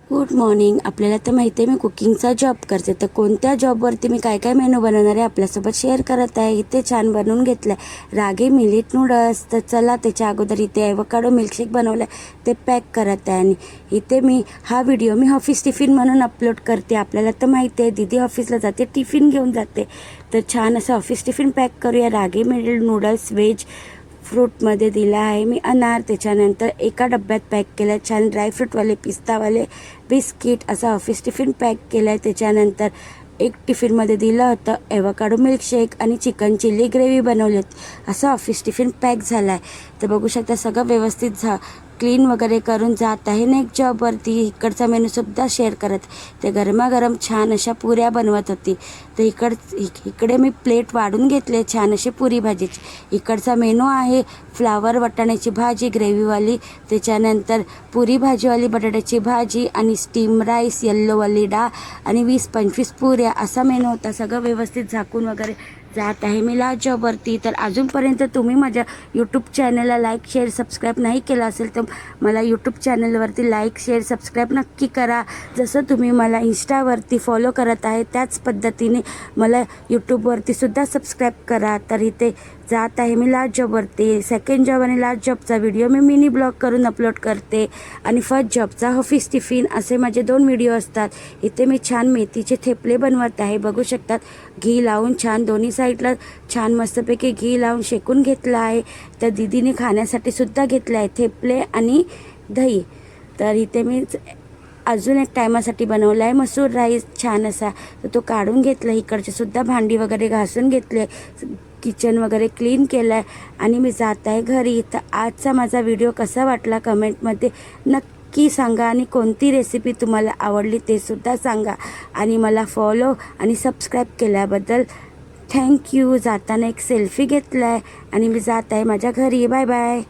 Good morning. आपल्याला तर माहिती आहे मी कुकिंगचा जॉब करते, तर कोणत्या जॉबवरती मी काय काय मेनू बनवणार आहे आपल्यासोबत शेअर करत आहे. इथे छान बनवून घेतलं आहे रागी मिलेट नूडल्स. तर चला त्याच्या अगोदर इथे ॲव्होकाडो मिल्कशेक बनवलं आहे ते पॅक करत आहे. आणि इथे मी हा व्हिडिओ मी ऑफिस टिफिन म्हणून अपलोड करते. आपल्याला तर माहिती आहे दीदी ऑफिसला जाते, टिफिन घेऊन जाते. तर छान असं ऑफिस टिफिन पॅक करूया. रागी मिलेट नूडल्स व्हेज फ्रूटमध्ये दिला आहे मी अनार. त्याच्यानंतर एका डब्यात पॅक केलं आहे छान ड्रायफ्रूटवाले पिस्तावाले बिस्किट असं ऑफिस टिफिन पॅक केलं आहे. त्याच्यानंतर एक टिफिनमध्ये दिलं होतं ॲव्होकाडो मिल्कशेक आणि चिकन चिल्ली ग्रेव्ही बनवली होती. असं ऑफिस टिफिन पॅक झाला आहे. तर बघू शकता सगळं व्यवस्थित क्लीन वगैरे करून जात आहे ना एक जॉबवरती. इकडचा मेनूसुद्धा शेअर करत. ते गरमागरम छान अशा पुऱ्या बनवत होती. तर इकडे मी प्लेट वाढून घेतले छान अशी पुरी भाजीची. इकडचा मेनू आहे फ्लावर वाटाण्याची भाजी ग्रेव्हीवाली, त्याच्यानंतर पुरी भाजीवाली बटाट्याची भाजी आणि स्टीम राईस येल्लोवाली डाळ आणि 20-25 पुऱ्या असा मेनू होता. सगळं व्यवस्थित झाकून वगैरे जात आहे मी लास्ट जॉबवरती. तर अजूनपर्यंत तुम्ही माझ्या यूट्यूब चॅनलला लाईक शेअर सबस्क्राईब नाही केलं असेल तर मला यूट्यूब चॅनलवरती लाईक शेअर सबस्क्राईब नक्की करा. जसं तुम्ही मला इंस्टावरती फॉलो करत आहे त्याच पद्धतीने मला यूट्यूबवरती सुद्धा सबस्क्राईब करा. तर इथे जात आहे मी लास्ट जॉबवरती. सेकंड जॉब आणि लास्ट जॉबचा व्हिडिओ मी मिनी ब्लॉग करून अपलोड करते आणि फर्स्ट जॉबचा ऑफिस टिफिन असे माझे 2 व्हिडिओ असतात. इथे मी छान मेथीचे थेपले बनवत आहे. बघू शकतात घी लावून छान दोन्ही साईडला छान मस्तपैकी घी लावून शेकून घेतलं आहे. तर दीदीने खाण्यासाठी सुद्धा घेतलं आहे थेपले आणि दही. तर इथे मी अजून एक टायमासाठी बनवला आहे मसूर राईस छान असा. तर तो काढून घेतला. इकडचे सुद्धा भांडी वगैरे घासून घेतले, किचन वगैरे क्लीन केलं आहे आणि मी जात आहे घरी. तर आजचा माझा व्हिडिओ कसा वाटला कमेंटमध्ये नक्की सांगा आणि कोणती रेसिपी तुम्हाला आवडली ते सुद्धा सांगा. आणि मला फॉलो आणि सबस्क्राईब केल्याबद्दल थँक्यू. जाताना एक सेल्फी घेतला आहे आणि मी जात आहे माझ्या घरी. Bye bye.